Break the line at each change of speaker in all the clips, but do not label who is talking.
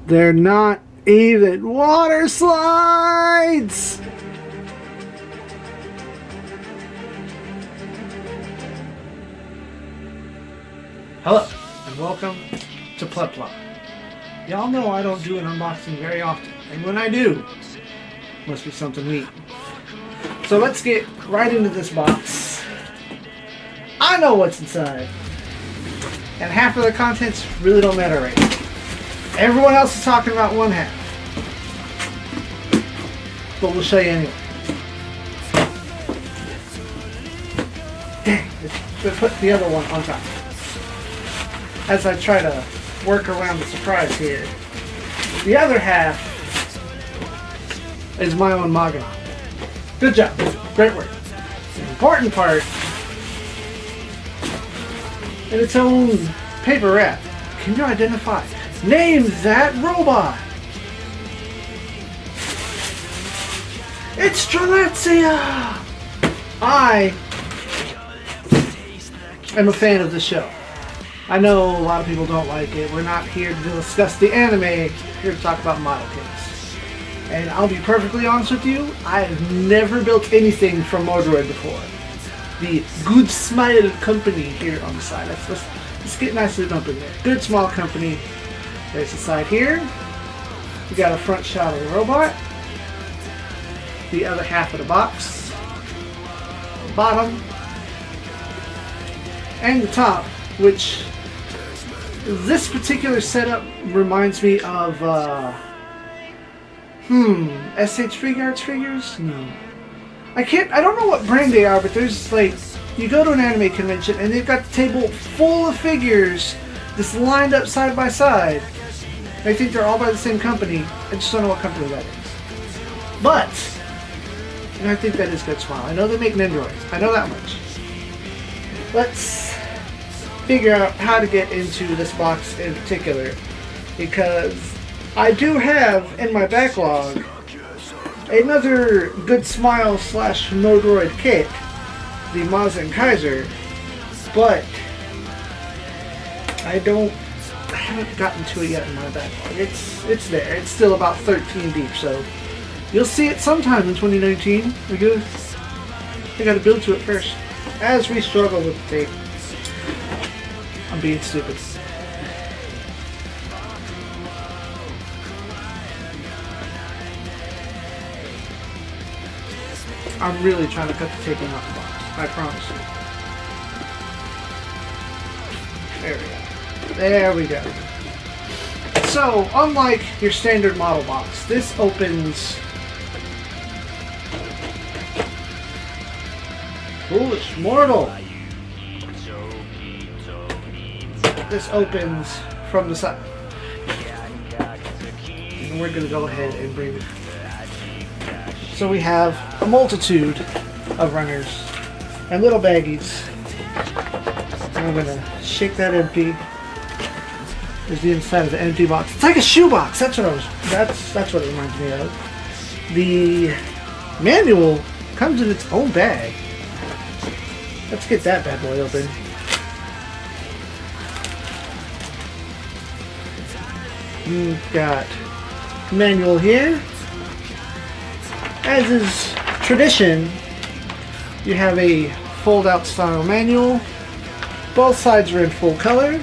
They're not even water slides! Hello, and welcome to Plebpla. Y'all know I don't do an unboxing very often, and when I do, it must be something neat. So let's get right into this box. I know what's inside, and half of the contents really don't matter right now. Everyone else is talking about one half, but we'll show you anyway. Dang, let's put the other one on top. As I try to work around the surprise here, the other half is my own Magana. Good job, great work. The important part, in its own paper wrap, can you identify? Name that robot! It's Strelitzia! I am a fan of the show. I know a lot of people don't like it. We're not here to discuss the anime, we're here to talk about model kits. And I'll be perfectly honest with you, I have never built anything from Moderoid before. The Good Smile company here on the side. Let's get nicely up in there. Good small company. There's the side here. We got a front shot of the robot. The other half of the box. The bottom. And the top, which this particular setup reminds me of SH Figuarts figures? No. I don't know what brand they are, but there's like, you go to an anime convention and they've got the table full of figures just lined up side by side. I think they're all by the same company. I just don't know what company that is. But I think that is Good Smile. I know they make Nendoroids. I know that much. Let's figure out how to get into this box in particular, because I do have in my backlog another Good Smile / Moderoid kit, the Maz and Kaiser, but I haven't gotten to it yet in my backlog. It's there. It's still about 13 deep, so you'll see it sometime in 2019. I gotta build to it first. As we struggle with the tape. I'm being stupid. I'm really trying to cut the taping off the box. I promise you. There we go. There we go. So, unlike your standard model box, this opens... Foolish mortal! This opens from the side. And we're going to go ahead and bring it. So we have a multitude of runners and little baggies. And I'm going to shake that empty. There's the inside of the empty box. It's like a shoebox. That's what it reminds me of. The manual comes in its own bag. Let's get that bad boy open. You've got manual here. As is tradition, you have a fold-out style manual. Both sides are in full color.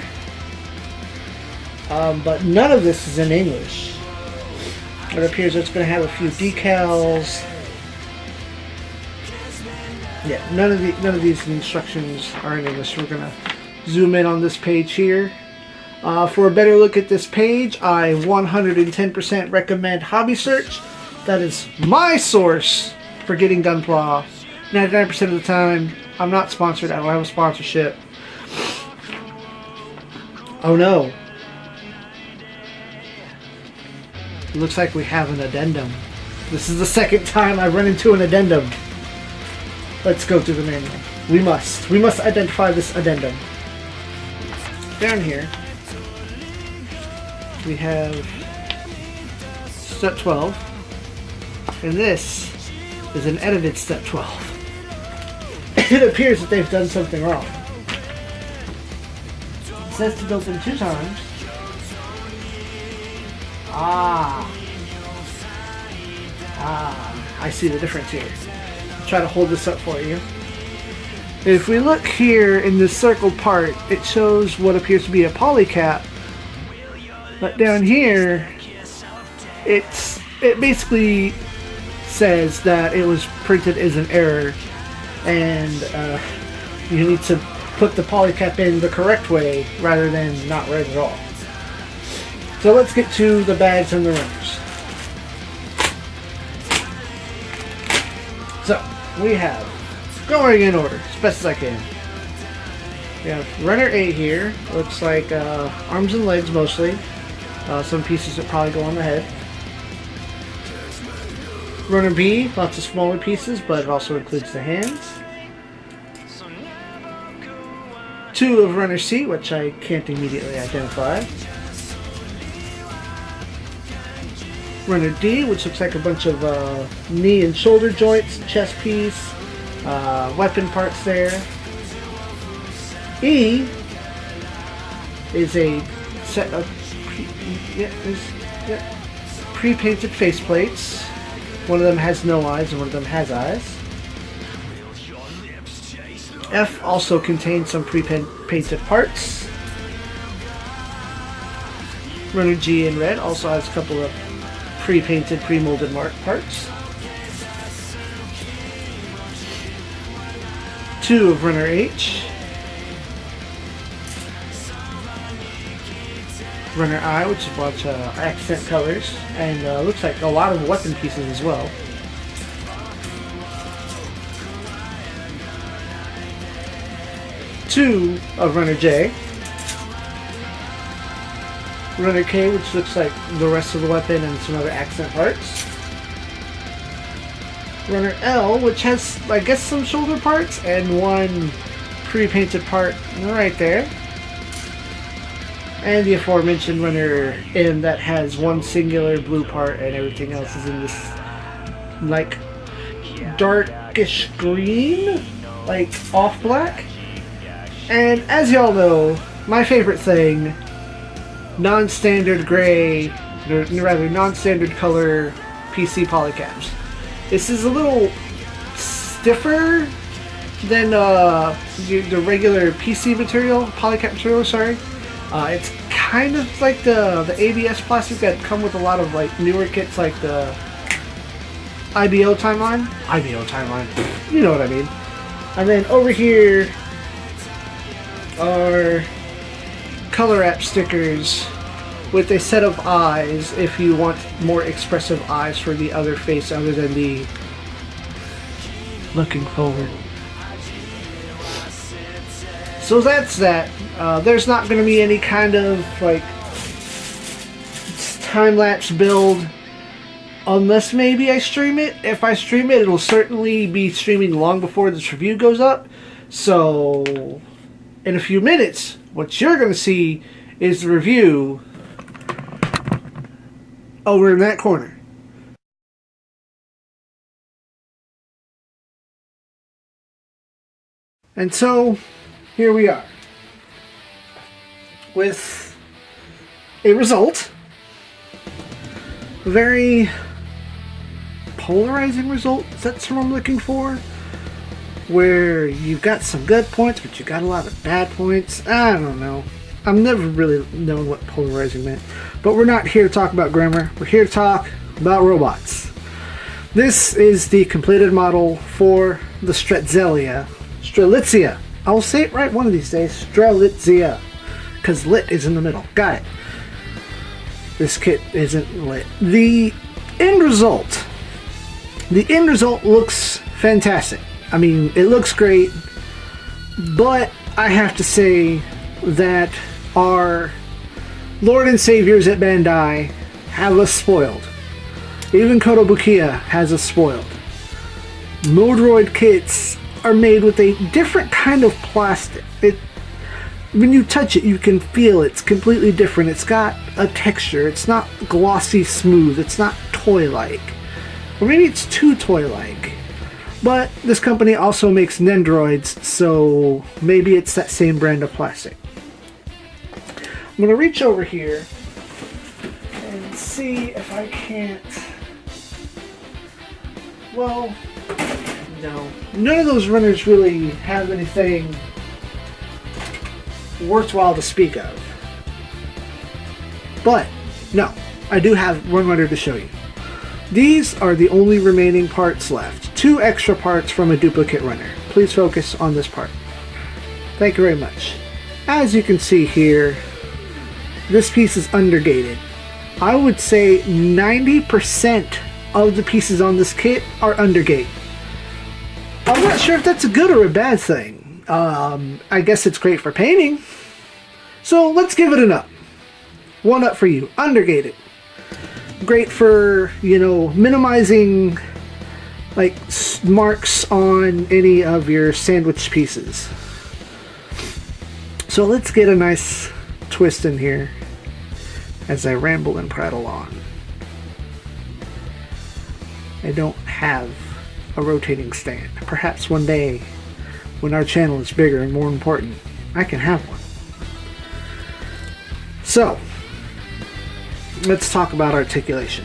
But none of this is in English. It appears it's going to have a few decals. Yeah, none of these instructions are in English. We're going to zoom in on this page here. For a better look at this page, I 110% recommend Hobby Search. That is my source for getting Gunpla. 99% of the time. I'm not sponsored. I don't have a sponsorship. Oh no. It looks like we have an addendum. This is the second time I run into an addendum. Let's go through the manual. We must identify this addendum. Down here, we have step 12, and this is an edited step 12. It appears that they've done something wrong. It says to build them 2 times. I see the difference here. I'll try to hold this up for you. If we look here in this circled part, it shows what appears to be a polycap. But down here, it basically says that it was printed as an error, and you need to put the polycap in the correct way rather than not right at all. So let's get to the bags and the runners. So we have, going in order as best as I can. We have runner A here. Looks like arms and legs mostly. Some pieces that probably go on the head. Runner B, lots of smaller pieces, but it also includes the hands. 2 of runner C, which I can't immediately identify. Runner D, which looks like a bunch of knee and shoulder joints, chest piece, weapon parts there. E is a set of pre-painted faceplates. One of them has no eyes and one of them has eyes. F also contains some pre-painted parts. Runner G in red also has a couple of pre-painted, pre-molded parts. 2 of runner H. Runner I, which is a bunch of accent colors, and looks like a lot of weapon pieces as well. Two of runner J. Runner K, which looks like the rest of the weapon and some other accent parts. Runner L, which has, I guess, some shoulder parts and one pre-painted part right there. And the aforementioned runner M that has one singular blue part and everything else is in this, like, darkish green, like off black. And as y'all know, my favorite thing, non-standard gray, or rather non-standard color PC polycaps. This is a little stiffer than the regular PC material, polycap material, sorry. It's kind of like the ABS plastic that come with a lot of like newer kits, like the IBO timeline, you know what I mean. And then over here are color app stickers with a set of eyes if you want more expressive eyes for the other face other than the looking forward. So that's that. There's not going to be any kind of like time-lapse build unless maybe I stream it. If I stream it, it'll certainly be streaming long before this review goes up. So in a few minutes, what you're going to see is the review over in that corner. And so here we are with a result, a very polarizing result. That's what I'm looking for, where you've got some good points but you got a lot of bad points. I don't know, I've never really known what polarizing meant, but we're not here to talk about grammar, we're here to talk about robots. This is the completed model for the Strelitzia. I will say it right one of these days. Strelitzia. Because lit is in the middle. Got it. This kit isn't lit. The end result looks fantastic. I mean, it looks great. But I have to say that our Lord and Saviors at Bandai have us spoiled. Even Kotobukiya has us spoiled. Moderoid kits are made with a different kind of plastic. When you touch it, you can feel it's completely different. It's got a texture. It's not glossy smooth. It's not toy-like. Or maybe it's too toy-like. But this company also makes Nendoroids, so maybe it's that same brand of plastic. I'm going to reach over here and see if I can't. Well, no. None of those runners really have anything worthwhile to speak of. But, no, I do have one runner to show you. These are the only remaining parts left. 2 extra parts from a duplicate runner. Please focus on this part. Thank you very much. As you can see here, this piece is undergated. I would say 90% of the pieces on this kit are undergate. I'm not sure if that's a good or a bad thing. I guess it's great for painting. So let's give it an up. 1 up for you. Undergated. Great for, you know, minimizing like marks on any of your sandwich pieces. So let's get a nice twist in here as I ramble and prattle on. I don't have a rotating stand. Perhaps one day, when our channel is bigger and more important, I can have one. So, let's talk about articulation.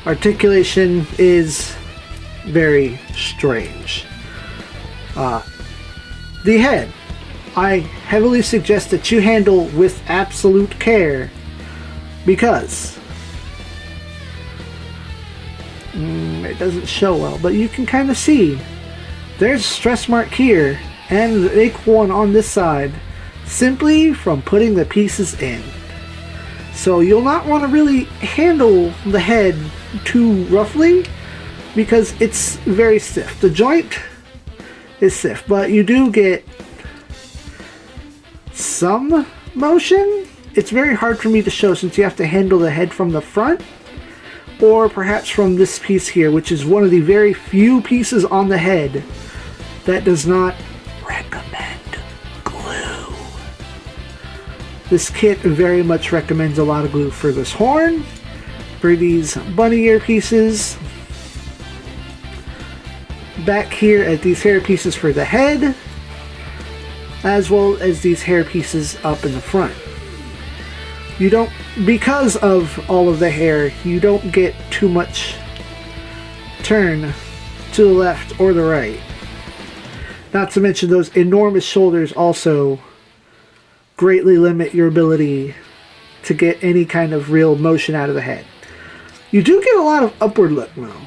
Articulation is very strange. The head, I heavily suggest that you handle with absolute care, because it doesn't show well, but you can kind of see there's a stress mark here and an equal one on this side simply from putting the pieces in. So you'll not want to really handle the head too roughly because it's very stiff. The joint is stiff, but you do get some motion. It's very hard for me to show since you have to handle the head from the front or perhaps from this piece here, which is one of the very few pieces on the head that does not recommend glue. This kit very much recommends a lot of glue for this horn, for these bunny ear pieces, back here at these hair pieces for the head, as well as these hair pieces up in the front. You don't, because of all of the hair, you don't get too much turn to the left or the right. Not to mention those enormous shoulders also greatly limit your ability to get any kind of real motion out of the head. You do get a lot of upward look though,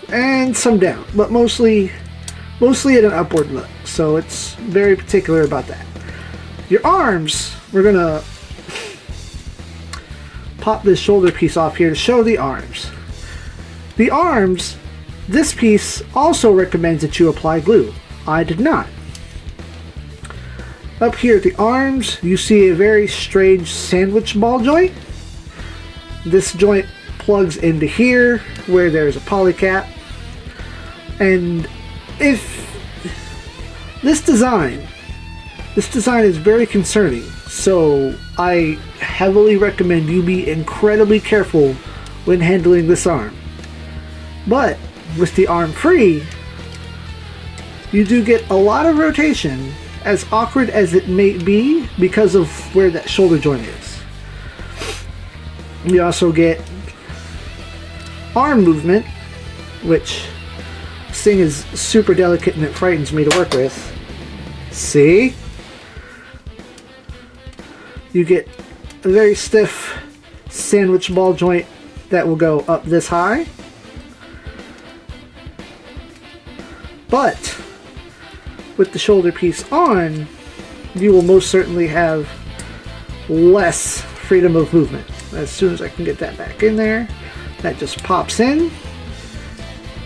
and some down, but mostly at an upward look, so it's very particular about that. Your arms, we're gonna pop this shoulder piece off here to show the arms. The arms, this piece also recommends that you apply glue. I did not. Up here at the arms, you see a very strange sandwich ball joint. This joint plugs into here where there's a poly cap. And if this design is very concerning, so I heavily recommend you be incredibly careful when handling this arm. But with the arm free, you do get a lot of rotation, as awkward as it may be because of where that shoulder joint is. You also get arm movement, which this thing is super delicate and it frightens me to work with. See? You get a very stiff sandwich ball joint that will go up this high. But with the shoulder piece on, you will most certainly have less freedom of movement. As soon as I can get that back in there, that just pops in.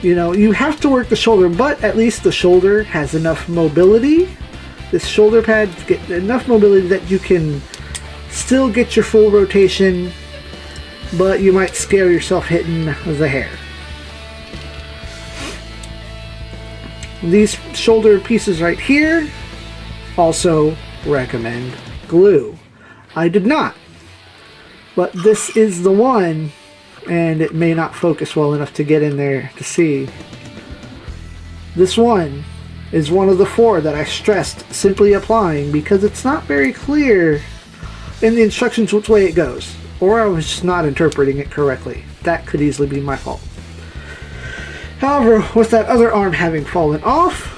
You know, you have to work the shoulder, but at least the shoulder has enough mobility. This shoulder pad gets enough mobility that you can still get your full rotation, but you might scare yourself hitting the hair. These shoulder pieces right here also recommend glue. I did not, but this is the one, and it may not focus well enough to get in there to see. This one is one of the 4 that I stressed simply applying because it's not very clear in the instructions which way it goes. or I was just not interpreting it correctly. That could easily be my fault. However, with that other arm having fallen off,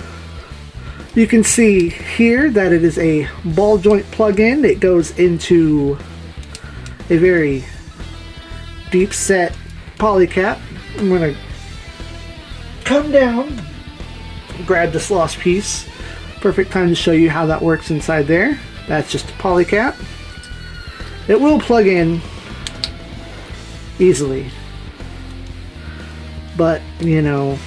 you can see here that it is a ball joint plug-in. It goes into a very deep set polycap. I'm going to come down, grab this lost piece. Perfect time to show you how that works inside there. That's just a polycap. It will plug in easily, but you know,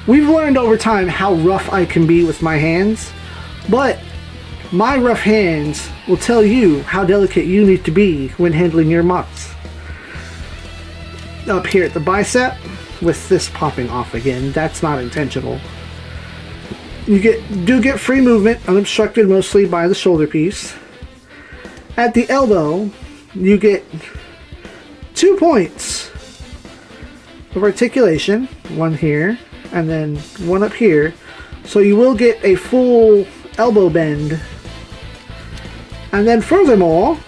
we've learned over time how rough I can be with my hands, but my rough hands will tell you how delicate you need to be when handling your models. Up here at the bicep, with this popping off again, that's not intentional. You do get free movement, unobstructed mostly by the shoulder piece. At the elbow, you get 2 points of articulation, one here, and then one up here. So you will get a full elbow bend. And then furthermore,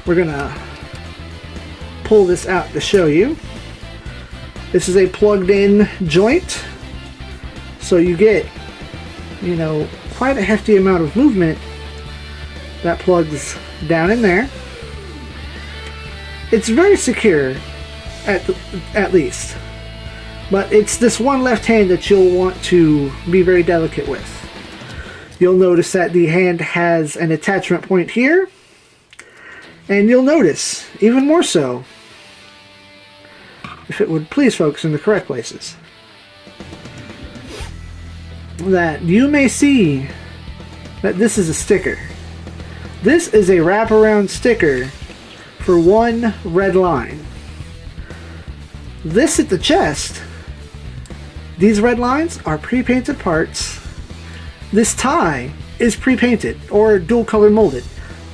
we're gonna pull this out to show you. This is a plugged in joint. So you get, you know, quite a hefty amount of movement that plugs down in there. It's very secure, at least. But it's this one left hand that you'll want to be very delicate with. You'll notice that the hand has an attachment point here. And you'll notice, even more so, if it would please focus in the correct places, that you may see that this is a sticker. This is a wraparound sticker for one red line. This at the chest, these red lines are pre-painted parts. This tie is pre-painted or dual color molded.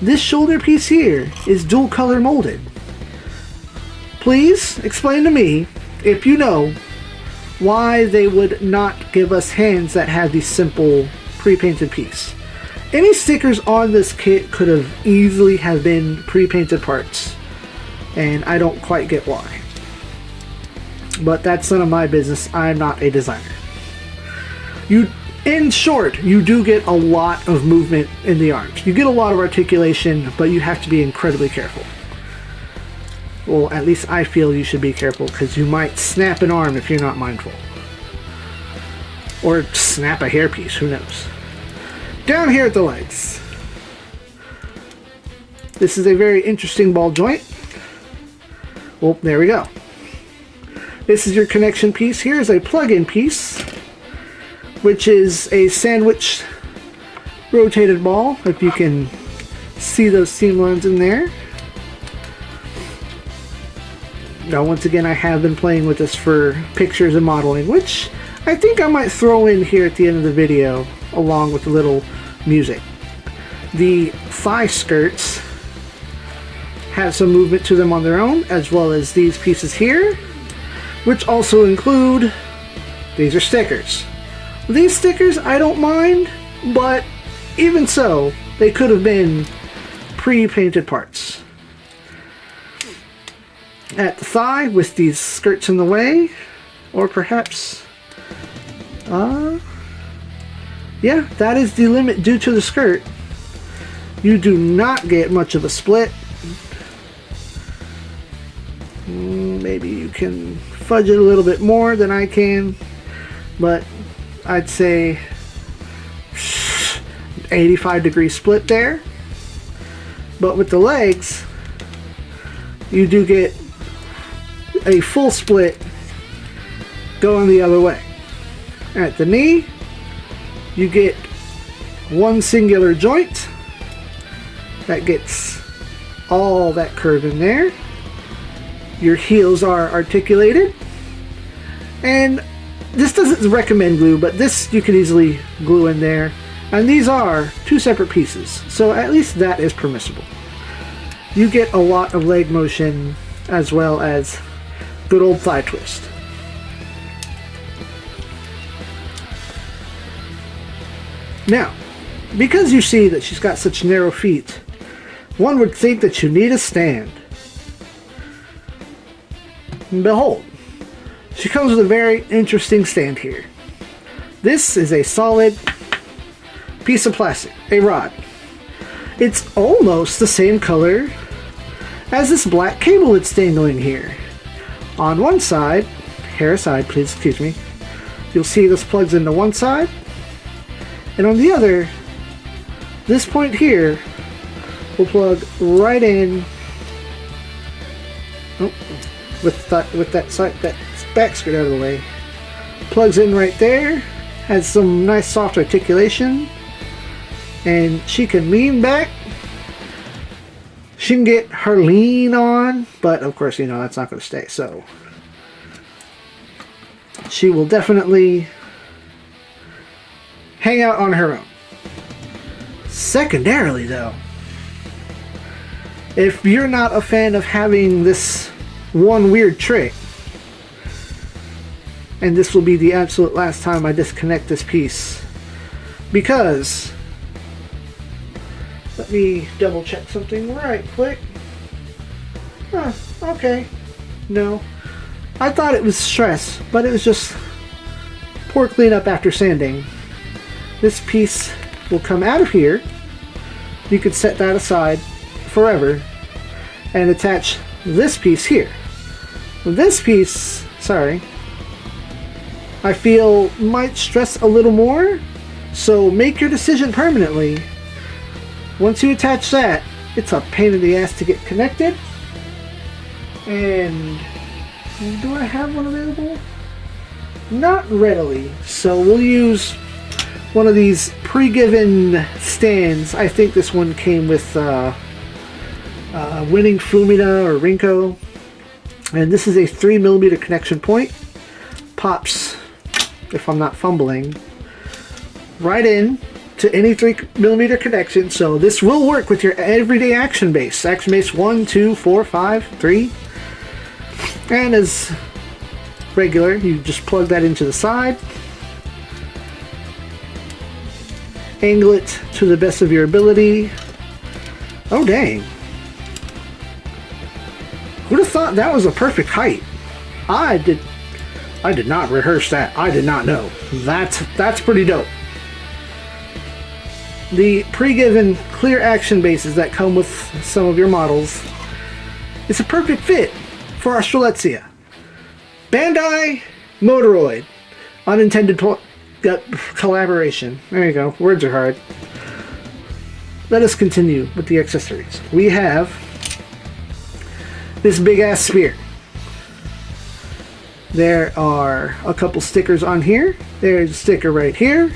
This shoulder piece here is dual color molded. Please explain to me, if you know, why they would not give us hands that have the simple pre-painted piece. Any stickers on this kit could have easily have been pre-painted parts, and I don't quite get why. But that's none of my business. I'm not a designer. In short, you do get a lot of movement in the arms. You get a lot of articulation, but you have to be incredibly careful. Well, at least I feel you should be careful, because you might snap an arm if you're not mindful. Or snap a hairpiece, who knows. Down here at the legs. This is a very interesting ball joint. Well, there we go. This is your connection piece. Here's a plug-in piece, which is a sandwich rotated ball, if you can see those seam lines in there. Now, once again, I have been playing with this for pictures and modeling, which I think I might throw in here at the end of the video, along with a little music. The thigh skirts have some movement to them on their own, as well as these pieces here, which also include, these are stickers. These stickers I don't mind, but even so, they could have been pre-painted parts. At the thigh, with these skirts in the way, or perhaps, yeah, that is the limit due to the skirt. You do not get much of a split. Maybe you can fudge it a little bit more than I can, but I'd say 85-degree split there. But with the legs, you do get a full split going the other way. At the knee, you get one singular joint that gets all that curve in there. Your heels are articulated, and this doesn't recommend glue, but this you could easily glue in there, and these are two separate pieces, so at least that is permissible. You get a lot of leg motion as well as good old thigh twist. Now, because you see that she's got such narrow feet, one would think that you need a stand. And behold, she comes with a very interesting stand here. This is a solid piece of plastic, a rod. It's almost the same color as this black cable it's dangling here. On one side, hair aside please, excuse me, you'll see this plugs into one side, and on the other, this point here will plug right in with that side, that back skirt out of the way. Plugs in right there, has some nice soft articulation, and she can lean back. She can get her lean on, but of course, you know, that's not going to stay, so she will definitely hang out on her own. Secondarily, though, if you're not a fan of having this one weird trick, and this will be the absolute last time I disconnect this piece, because let me double check something right quick. Okay. No. I thought it was stress, but it was just poor cleanup after sanding. This piece will come out of here. You could set that aside forever and attach this piece here. This piece, sorry, I feel might stress a little more, so make your decision permanently. Once you attach that, it's a pain in the ass to get connected. And do I have one available? Not readily, so we'll use one of these pre-given stands. I think this one came with Winning Fumina or Rinko, and this is a 3mm connection point. Pops, if I'm not fumbling, right in to any 3mm connection, so this will work with your everyday action base. Action base 1, 2, 4, 5, 3. And as regular, you just plug that into the side. Angle it to the best of your ability. Oh dang. Who'd have thought that was a perfect height? I did not rehearse that. I did not know. That's pretty dope. The pre-given clear action bases that come with some of your models, it's a perfect fit for our Strelitzia. Bandai Moderoid. Unintended collaboration. There you go. Words are hard. Let us continue with the accessories. We have this big ass spear. There are a couple stickers on here. There's a sticker right here.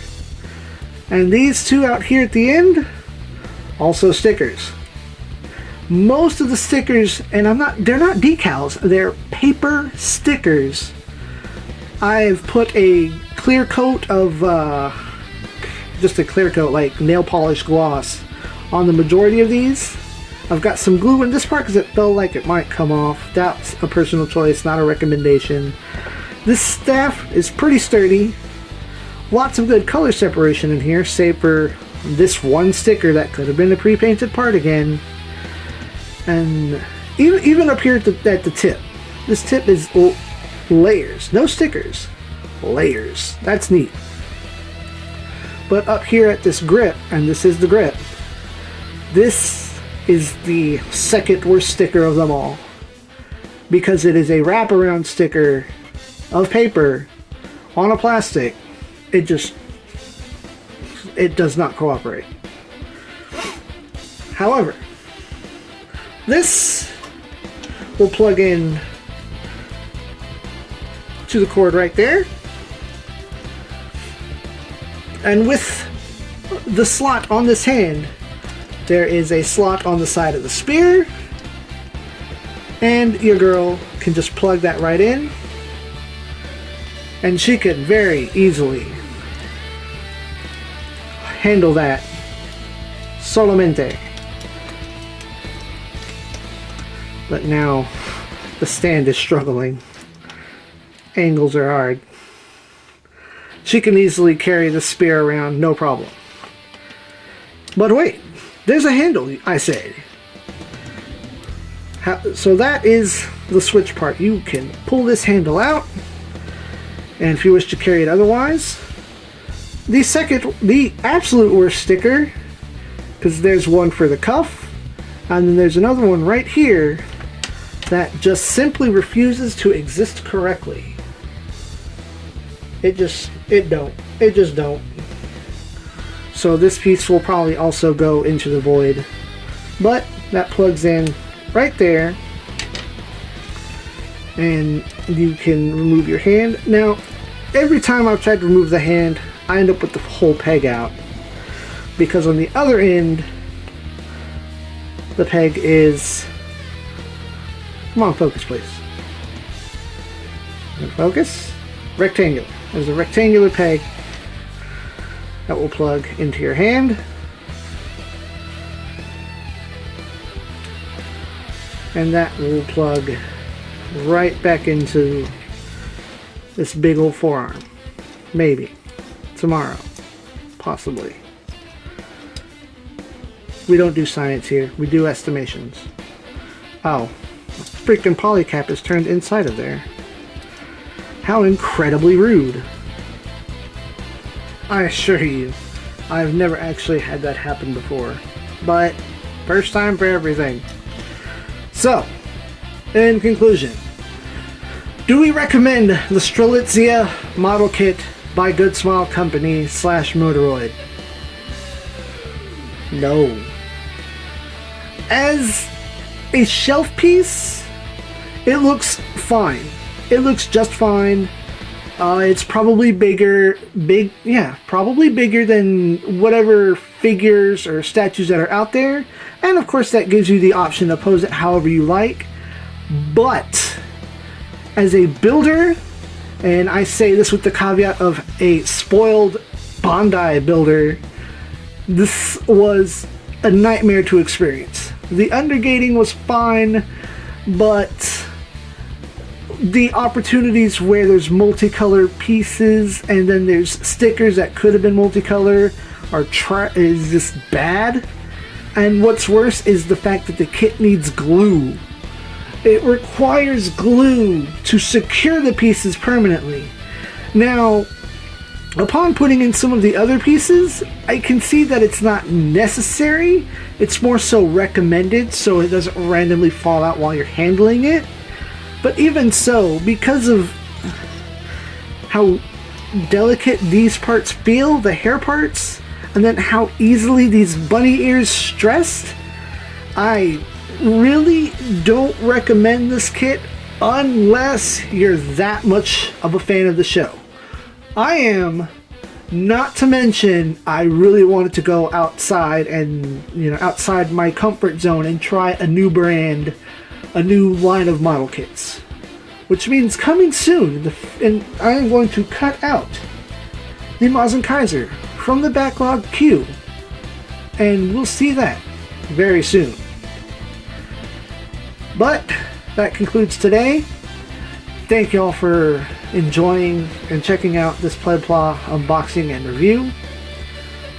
And these two out here at the end, also stickers. Most of the stickers, and they're not decals, they're paper stickers. I've put a clear coat of, just a clear coat, like nail polish gloss, on the majority of these. I've got some glue in this part because it felt like it might come off. That's a personal choice, not a recommendation. This staff is pretty sturdy. Lots of good color separation in here, save for this one sticker that could have been a pre-painted part again. And even up here at the tip, this tip is layers, no stickers, layers. That's neat. But up here at this grip, and this is the grip, this is the second worst sticker of them all, because it is a wraparound sticker of paper on a plastic. It does not cooperate. However, this will plug in to the cord right there, and with the slot on this hand, there is a slot on the side of the spear, and your girl can just plug that right in, and she can very easily handle that solamente. But now the stand is struggling. Angles are hard. She can easily carry the spear around, no problem. But wait, there's a handle, I say. So that is the switch part. You can pull this handle out, and if you wish to carry it otherwise, the absolute worst sticker, because there's one for the cuff, and then there's another one right here that just simply refuses to exist correctly. It just don't. So this piece will probably also go into the void, but that plugs in right there, and you can remove your hand. Now, every time I've tried to remove the hand, I end up with the whole peg out, because on the other end, the peg is, come on, focus please. Focus. Rectangular. There's a rectangular peg that will plug into your hand. And that will plug right back into this big old forearm. Maybe. Tomorrow. Possibly. We don't do science here. We do estimations. Oh. Freaking polycap is turned inside of there. How incredibly rude. I assure you, I've never actually had that happen before. But, first time for everything. So, in conclusion, do we recommend the Strelitzia model kit by Good Smile Company / Moderoid? No. As a shelf piece, it looks fine. It looks just fine. It's probably probably bigger than whatever figures or statues that are out there. And of course that gives you the option to pose it however you like. But as a builder, and I say this with the caveat of a spoiled Bandai builder, this was a nightmare to experience. The undergating was fine, but the opportunities where there's multicolor pieces and then there's stickers that could have been multicolor is just bad. And what's worse is the fact that the kit needs glue. It requires glue to secure the pieces permanently. Now, upon putting in some of the other pieces, I can see that it's not necessary. It's more so recommended so it doesn't randomly fall out while you're handling it. But even so, because of how delicate these parts feel, the hair parts, and then how easily these bunny ears stressed, I really don't recommend this kit unless you're that much of a fan of the show. I am, not to mention I really wanted to go outside and, outside my comfort zone and try a new brand, a new line of model kits, which means coming soon, and I am going to cut out the Mazen Kaiser from the backlog queue, and we'll see that very soon. But that concludes today. Thank y'all for enjoying and checking out this Plebpla unboxing and review.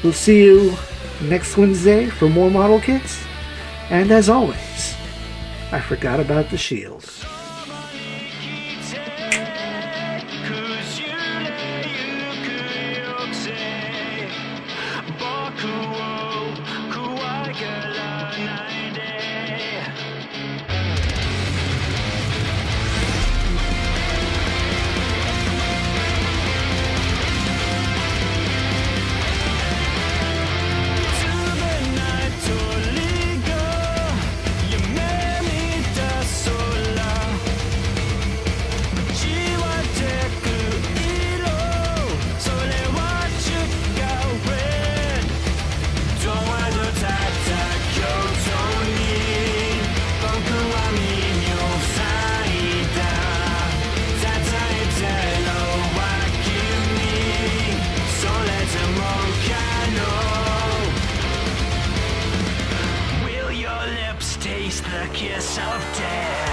We'll see you next Wednesday for more model kits, and as always, I forgot about the shields.
Taste the kiss of death.